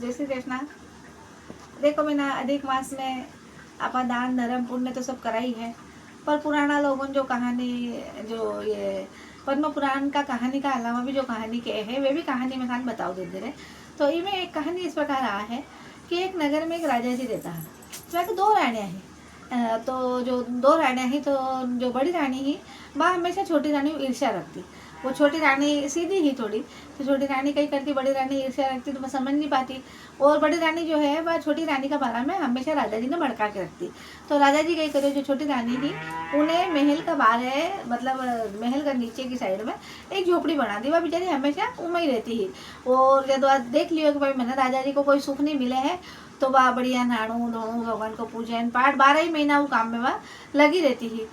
जय श्री कृष्णा। देखो बिना अधिक मास में आपा दान धर्म पुण्य तो सब करा ही है, पर पुराना लोगों जो कहानी जो ये पद्म पुराण का कहानी का अलावा भी जो कहानी के है वे भी कहानी में खान बताओ दे रहे। तो इनमें एक कहानी इस प्रकार आ है कि एक नगर में एक राजा जी रहता है। तो दो रानियाँ हैं। तो जो दो रानियाँ ही, तो जो बड़ी रानी ही वह हमेशा छोटी रानी को ईर्ष्या रखती। वो छोटी रानी सीधी ही थोड़ी, तो छोटी रानी कहीं करती, बड़ी रानी ईर्ष्या रखती तो मैं समझ नहीं पाती। और बड़ी रानी जो है वह छोटी रानी का बारे में हमेशा राजा जी ने भड़का के रखती। तो राजा जी कहीं करे, जो छोटी रानी थी उन्हें महल का बाहर है, मतलब महल का नीचे की साइड में एक झोपड़ी बना दी। वह बेचारी हमेशा उमें ही रहती ही। और जब देख लियो कि भाई मैंने राजा जी को कोई सुख नहीं मिले है, तो वह बढ़िया नहाणु धोणु भगवान को पूजन पाठ 12 ही महीना वो काम में वह लगी रहती ही।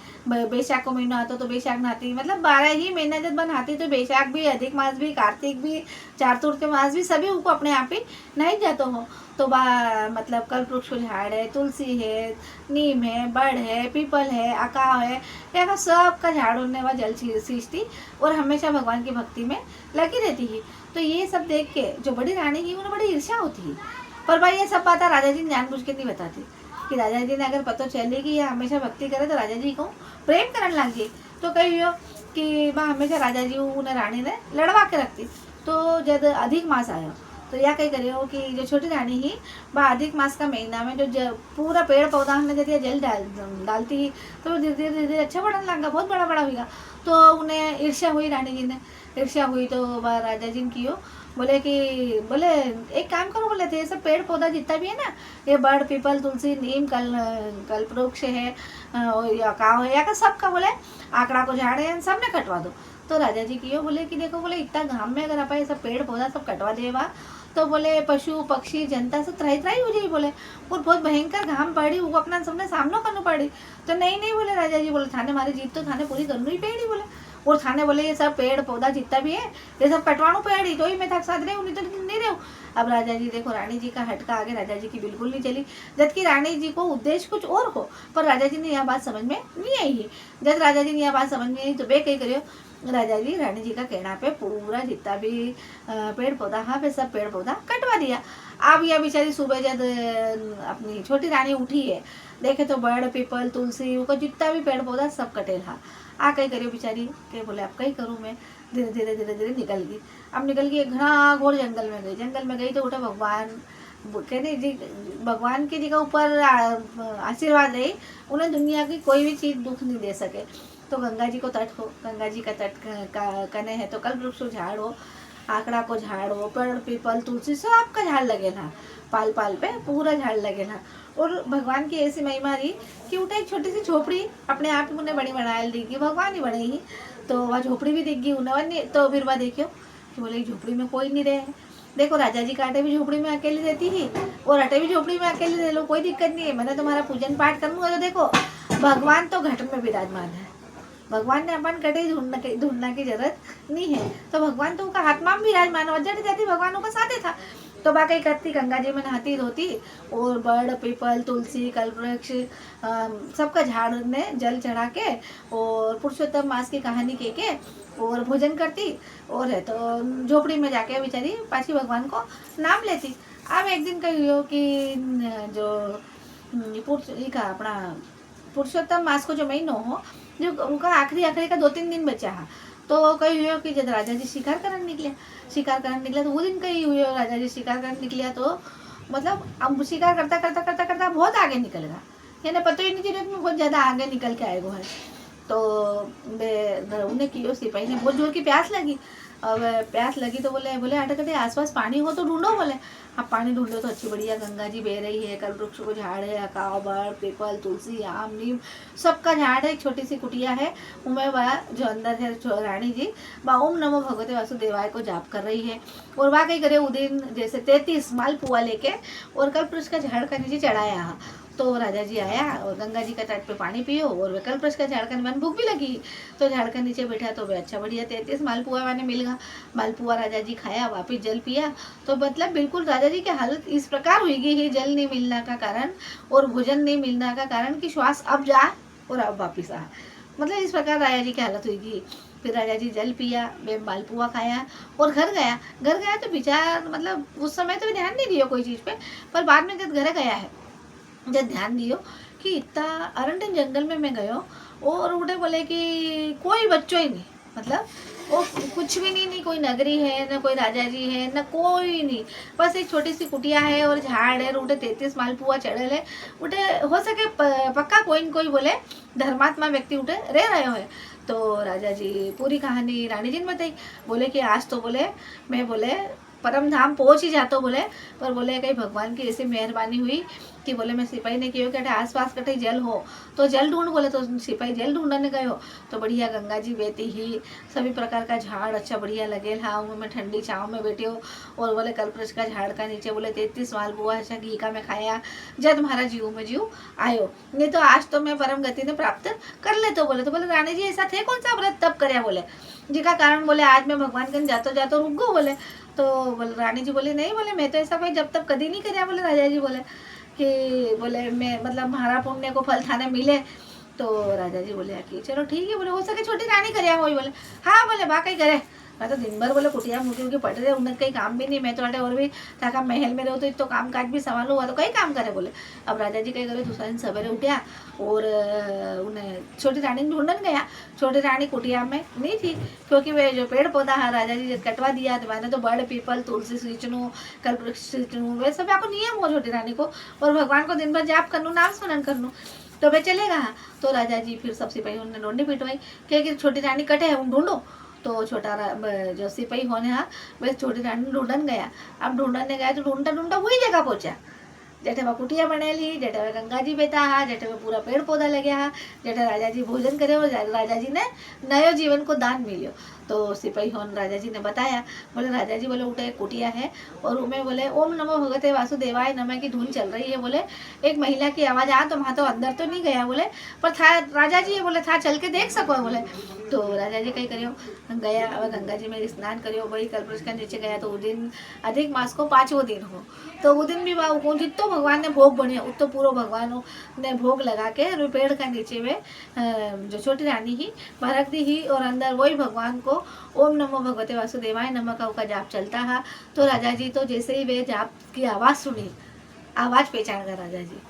बैसाख को महीना आता तो बैसाख नहाती, मतलब 12 ही महीना जब नहाती, तो बैसाख भी, अधिक मास भी, कार्तिक भी, चारतुर्थ के मास भी, सभी उनको अपने आप ही नहीं जाते हो। तो मतलब कल्पवृक्ष झाड़ है, तुलसी है, नीम है, बड़ है, पीपल है, अकाव है, ऐसा सब का झाड़ उन्हें वह जल सींचती और हमेशा भगवान की भक्ति में लगी रहती ही। तो ये सब देख के जो बड़ी रानी की उन्हें बड़ी ईर्ष्या होती है। पर भाई ये सब बात राजा जी ने जानबूझ के नहीं बताती कि राजा जी ने अगर पता चले कि ये हमेशा भक्ति करे तो राजा जी को प्रेम करने लग गई। तो कही हो कि वह हमेशा राजा जी उन्हें रानी ने लड़वा के रखती। तो जब अधिक मास आया तो यह कही करे हो कि जो छोटी रानी ही वह अधिक मास का महीना में जो पूरा पेड़ पौधा हमने जब जल डालती ही, तो धीरे धीरे धीरे अच्छा बढ़ने लगा, बहुत बड़ा बड़ा हुआ। तो उन्हें ईर्ष्या हुई, रानी जी ने ईर्ष्या हुई। तो वह राजा जी ने कियो बोले कि बोले एक काम करो, बोले थे सब पेड़ पौधा जितना भी है ना, ये बड़ पीपल तुलसी नीम कल्पवृक्ष है या काव है, या का सबका बोले आंकड़ा को झाड़ है, सब ने कटवा दो। तो राजा जी कियो बोले कि देखो बोले इतना घाम में अगर आप ये सब पेड़ पौधा सब कटवा देवा तो बोले पशु पक्षी जनता सब त्राही त्राही हो जाए बोले, और बहुत भयंकर घाम पड़ी, वो अपना सबने सामना करना पड़ी। तो नहीं नहीं बोले राजा जी, बोले थाने मारी जीत तो थाने पूरी करनी ही पेड़ी बोले। और थाने बोले ये सब पेड़ पौधा जितना भी है ये सब कटवाणु पेड़ी, तो ही मैं थक साथ रही हूँ, नहीं तो नहीं रहूँ। अब राजा जी देखो, रानी जी का हटका आगे राजा जी की बिल्कुल नहीं चली, जबकि रानी जी को उद्देश्य कुछ और हो, पर राजा जी ने यह बात समझ में नहीं आई है। जब राजा जी ने यह बात समझ में आई तो वे कही करियो, राजा जी रानी जी का कहना पे पूरा जितना भी पेड़ पौधा हाँ पे सब पेड़ पौधा कटवा दिया। अब यह बेचारी सुबह जब अपनी छोटी रानी उठी है, देखे तो बड़ पीपल तुलसी वो जितना भी पेड़ पौधा सब कटेल हा। आ कहीं करियो बेचारी के बोले अब कहीं करूँ मैं, धीरे धीरे धीरे धीरे निकल गई। अब निकल गई, घना घोर जंगल में गई। जंगल में गई तो उठा भगवान कहते जी, भगवान की जी का ऊपर आशीर्वाद रही, उन्हें दुनिया की कोई भी चीज़ दुख नहीं दे सके। तो गंगा जी को तट हो, गंगा जी का तट कने है तो कल्पवृक्ष झाड़ हो, आंकड़ा को झाड़ हो, पेड़ पीपल तुलसी सबका झाड़ लगेला, पाल पाल पे पूरा झाड़ लगेला। और भगवान की ऐसी महिमा रही कि उठे एक छोटी सी झोपड़ी अपने आप ही उन्हें बड़ी बनाए देगी, भगवान ही बनेगी। तो वह झोपड़ी भी दिख गई उन्हें। तो फिर वह देखियो कि बोले झोपड़ी में कोई नहीं रहे। देखो राजा जी का अटे भी झोपड़ी में अकेली रहती ही, और अटे भी झोपड़ी में अकेले रह लो, कोई दिक्कत नहीं है, मैंने तुम्हारा पूजन पाठ करूँगा। तो देखो भगवान तो घट में विराजमान है, भगवान ने अपन कटे ढूंढना की जरूरत नहीं है। तो भगवान तो उनका आत्मा में विराजमान हो, जट जाती भगवान का साथ था। तो बाकी करती गंगा जी में नहाती धोती, और बड़ पीपल तुलसी कल्पवृक्ष सबका झाड़ ने जल चढ़ा के और पुरुषोत्तम मास की कहानी के और भोजन करती, और है तो झोपड़ी में जाके बेचारी पाछी भगवान को नाम लेती। अब एक दिन कही हो कि जो अपना पुरुषोत्तम मास को जो महीनों हो, जो उनका आखिरी आखिरी का 2-3 दिन बचा है। तो कही हुई कि जब राजा जी शिकार करने निकले तो वो दिन कही हुई राजा जी शिकार करने निकलिया, तो मतलब अब शिकार करता करता करता करता बहुत आगे निकल गया, यानी पता ही नहीं चला कि बहुत ज़्यादा आगे निकल के आएगो है। तो उन्हें कियो सिपाही ने बहुत जोर की प्यास लगी। अब प्यास लगी तो बोले अटक अटक आसपास पानी हो तो ढूंढो। बोले अब पानी ढूंढो तो अच्छी बढ़िया गंगा जी बह रही है, कल्पवृक्ष को झाड़ है, अकाव बड़ पीपल तुलसी आम नीम सबका झाड़ है, एक छोटी सी कुटिया है, उनमें वह जो अंदर है रानी जी वह ओम नमो भगवते वासुदेवाय को जाप कर रही है। और वह कहीं करे उदिन जैसे 33 मालपुआ लेके और कल्पवृक्ष का झाड़ का नीचे चढ़ाया। तो राजा जी आया और गंगा जी का तट पे पानी पियो, और वे कल्पवृक्ष का झाड़ का मन भूख भी लगी, तो झाड़ के नीचे बैठा तो वे अच्छा बढ़िया 33 मालपुआ मैंने मिल गया। मालपुआ राजा जी खाया, वापिस जल पिया। तो मतलब बिल्कुल राजा जी की हालत इस प्रकार हुई गई है, जल नहीं मिलने का कारण और भोजन नहीं मिलने का कारण कि श्वास अब जा और अब वापिस आ, मतलब इस प्रकार राजा जी की हालत हुई गई। फिर राजा जी जल पिया, वे मालपुआ खाया और घर गया तो विचार मतलब उस समय तो ध्यान नहीं दियो कोई चीज़ पे, पर बाद में जब घर गया है जब ध्यान दियो कि इतना अरंडन जंगल में मैं गयो और उठे बोले कि कोई बच्चों ही नहीं, मतलब वो कुछ भी नहीं, कोई नगरी है ना कोई राजा जी है ना कोई नहीं, बस एक छोटी सी कुटिया है और झाड़ है, उठे 33 मालपुआ चढ़ल है, उठे हो सके पक्का कोई न कोई बोले धर्मात्मा व्यक्ति उठे रह रहे हो। तो राजा जी पूरी कहानी रानी जी ने बताई, बोले कि आज तो बोले मैं बोले परम धाम पहुंच ही जाता बोले, पर बोले कहीं भगवान की ऐसी मेहरबानी हुई कि बोले मैं सिपाही ने किया कि आस पास कटे जल हो तो जल ढूंढ, बोले तो सिपाही जल ढूंढने गए हो तो बढ़िया गंगा जी बहती ही, सभी प्रकार का झाड़ अच्छा बढ़िया लगे, हाँ मैं ठंडी छाँव में बैठी हो और बोले कल्पवृक्ष का झाड़ का नीचे बोले 33 मालपुआ अच्छा घी का मैं खाया, जब तुम्हारा जीव में जीव आयो, नहीं तो आज तो मैं परम गति ने प्राप्त कर ले। तो बोले रानी जी ऐसा थे कौन सा व्रत तब करे बोले जिसका कारण बोले आज मैं भगवान के जातो जातो रुक गो बोले। तो बोले रानी जी बोले नहीं, बोले मैं तो ऐसा कोई जब तक कभी नहीं कराया। बोले राजा जी बोले कि बोले मैं मतलब हमारा पुण्य को फल थाने मिले। तो राजा जी बोले कि चलो ठीक है, बोले हो सके छोटी रानी कराया वही। बोले हाँ, बोले वाकई करे, मैं तो दिन भर बोले कुटिया मुर्गी के पट रहे, उन्हें कहीं काम भी नहीं, मैं तो अटे और भी ताका महल में रहो तो काम काज भी संभालो हुआ तो कई काम करे। बोले अब राजा जी कहीं करे, दूसरा दिन सवेरे उठा और उन्हें छोटी रानी ढूंढन गया। छोटी रानी कुटिया में नहीं थी क्योंकि वे जो पेड़ पौधा है राजा जी जब कटवा दिया तो मैंने तो बड़ पीपल तुलसी सींचनू कल्पवृक्ष सींचनू वे सब आपको नियम हो छोटी रानी को, और भगवान को दिन भर जाप करनू नाम स्मरण करनू, तो वे चलेगा। तो राजा जी फिर सब सिपाही उन्होंने ढूंढी पिटवाई कि छोटी रानी कटे है उन ढूंढो। तो छोटा जो सिपाही होने हाँ वह छोटी रानी ढूंढन गया। अब ढूंढने गया तो ढूंढता ढूंढता वही जगह पहुंचा जेठे वह कुटिया बनेली, जेठे वह गंगा जी बेता हा, जेठे वह पूरा पेड़ पौधा लगे हा, जेठे राजा जी भोजन करे और राजा जी ने नयो जीवन को दान मिलियो। तो सिपाही होन राजा जी ने बताया, बोले राजा जी बोले उठे एक कुटिया है और उनमें बोले ओम नमो भगवते वासुदेवाय नमः की धुन चल रही है। बोले एक महिला की आवाज़ आ, तो वहाँ तो अंदर तो नहीं गया बोले, पर था राजा जी बोले था चल के देख सको बोले। तो राजा जी कहीं करियो गया, अब गंगा जी में स्नान करियो, वही कल्पवृक्ष के नीचे गया। तो उस दिन अधिक मास को 5वां दिन हो, तो वो दिन भी जितो भगवान ने भोग बने उतो पूरा भगवान ने भोग लगा के पेड़ का नीचे में जो छोटी रानी ही भरक दी ही, और अंदर वही भगवान को ओम नमो भगवते वासुदेवाय नमः का जाप चलता है। तो राजा जी तो जैसे ही वे जाप की आवाज़ सुनी, आवाज़ पहचान गया राजा जी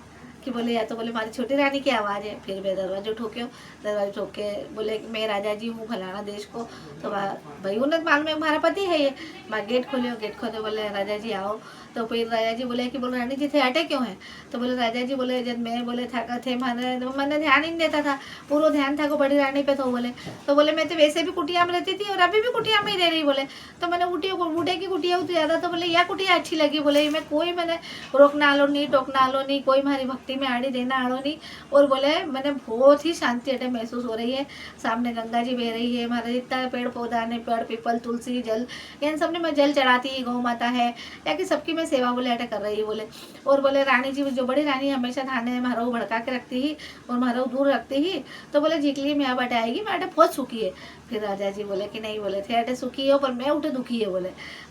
कि बोले या तो बोले हमारी छोटी रानी की आवाज़ है। फिर वे दरवाजे ठोके, दरवाजे ठोक के बोले मैं राजा जी हूँ फलाना देश को। तो भाई उन्हें मालूम है हमारा पति है ये, मैं गेट खोलियो, गेट खोले बोले राजा जी आओ। तो फिर राजा जी बोले कि बोले रानी जी थे हटे क्यों हैं। तो बोले राजा जी बोले जब मैं बोले था थे मैंने ध्यान ही नहीं देता था, पूरा ध्यान था को बड़ी रानी पे। तो बोले मैं तो वैसे भी कुटिया में रहती थी और अभी भी कुटिया में ही रह रही। बोले तो मैंने बूढ़े की कुटिया होती ज़्यादा, तो बोले यह कुटिया अच्छी लगी। बोले मैं कोई मैंने रोकना आलो नहीं, टोकना आलो नहीं, कोई हमारी भक्ति में आड़ी देना आड़ो नहीं। और बोले मैंने बहुत ही शांति अटे महसूस हो रही है, सामने गंगा जी बह रही है, हमारे जितना पेड़ पौधा ने पेड़ पीपल तुलसी जल इन सब ने मैं जल चढ़ाती, गौ माता है या कि सबकी मैं सेवा बोले अटे कर रही है। बोले और बोले रानी जी जो बड़ी रानी हमेशा थाने महाराव भड़का के रखती ही और महाराव दूर रखती ही। तो बोले जिकली मैं अब अटे आएगी, मैं अटे बहुत सुखी है। फिर राजा जी बोले कि नहीं, बोले थे अटे सुखी हो पर मैं उठे दुखी है।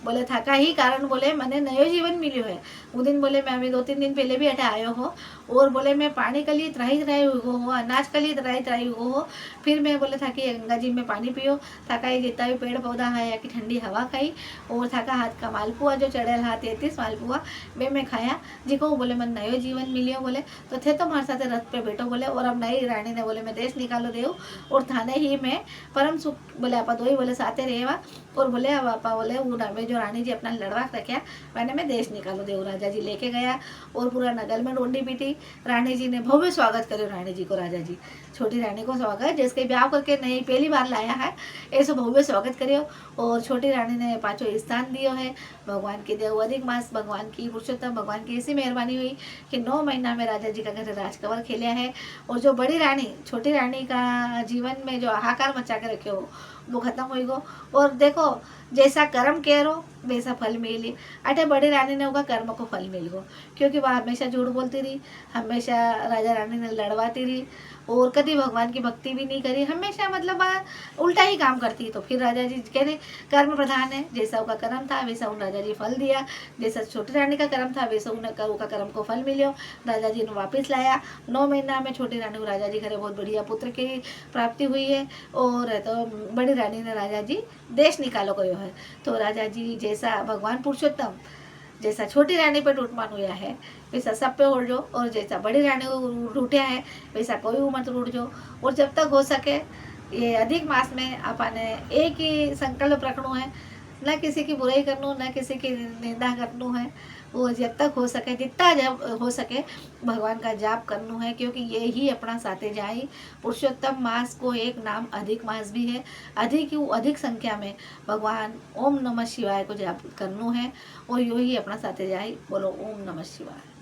बोले थका ही कारण बोले मैंने नयो जीवन मिलो है। वो दिन बोले मैं अभी 2-3 दिन पहले भी अटे आयो हो, और बोले मैं पानी के लिए त्राही हुई हो, अनाज के लिए त्राही हुई हो। फिर मैं बोले था कि गंगा जी में पानी पियो, थका ही जितना भी पेड़ पौधा है या कि ठंडी हवा खाई, और थका हाथ का मालपुआ जो चढ़ेल हाथ 33 मालपुआ वे मैं खाया, जिको बोले मैं नयो जीवन मिलियो। बोले तो थे तो हमारे साथ रथ पे बैठो। बोले और अब नई रानी ने बोले मैं देश निकालो देव और थाने ही में परम सुख बोले आपा दो ही बोले साथे रहेवा। और बोले अब आपा बोले वो जो रानी जी अपना लड़वा रखा मैंने मैं देश निकालो देव। राजा जी लेके गया और पूरा नगर में ढूंढी पीटी। रानी जी ने भव्य स्वागत करो रानी जी को, राजा जी छोटी रानी को स्वागत जिसके ब्याह करके नहीं पहली बार लाया है ऐसे भव्य स्वागत करियो। और छोटी रानी ने 5वां स्थान दियो है। भगवान की देव अधिक मास भगवान की पुरुषोत्तम भगवान की ऐसी मेहरबानी हुई कि 9 महीना में राजा जी का घर राजकवर खेलिया है। और जो बड़ी रानी छोटी रानी का जीवन में जो हाहाकार मचा के रखे हो वो खत्म हो गो। और देखो जैसा कर्म केरो वैसा फल मिली। अटे बड़ी रानी ने होगा कर्म को फल मिल गो, क्योंकि वह हमेशा झूठ बोलती रही, हमेशा राजा रानी ने लड़वाती रही और कभी भगवान की भक्ति भी नहीं करी, हमेशा मतलब वह उल्टा ही काम करती। तो फिर राजा जी कहने कर्म प्रधान है, जैसा उनका कर्म था वैसा उन राजा जी फल दिया। जैसा छोटी रानी का कर्म था वैसा उनका कर्म को फल मिलो। राजा जी ने वापस लाया। 9 महीना में छोटी रानी को राजा जी घरे बहुत बढ़िया पुत्र की प्राप्ति हुई है। और तो बड़ी रानी ने राजा जी देश निकालो कहो है। तो राजा जी जैसा भगवान पुरुषोत्तम जैसा छोटी रानी पे टूटमान हुआ है वैसा सब पे उड़ जो, और जैसा बड़ी रानी को टूटा है वैसा कोई मत उड़ जो। और जब तक हो सके ये अधिक मास में अपन एक ही संकल्प रखना है, न किसी की बुराई करनो, न किसी की निंदा करनो है। वो जब तक हो सके, जितना जब हो सके भगवान का जाप करनो है, क्योंकि ये ही अपना साथे जाई। पुरुषोत्तम मास को एक नाम अधिक मास भी है। अधिक संख्या में भगवान ओम नमः शिवाय को जाप करनो है और यो ही अपना साथे जाई। बोलो ओम नमः शिवाय।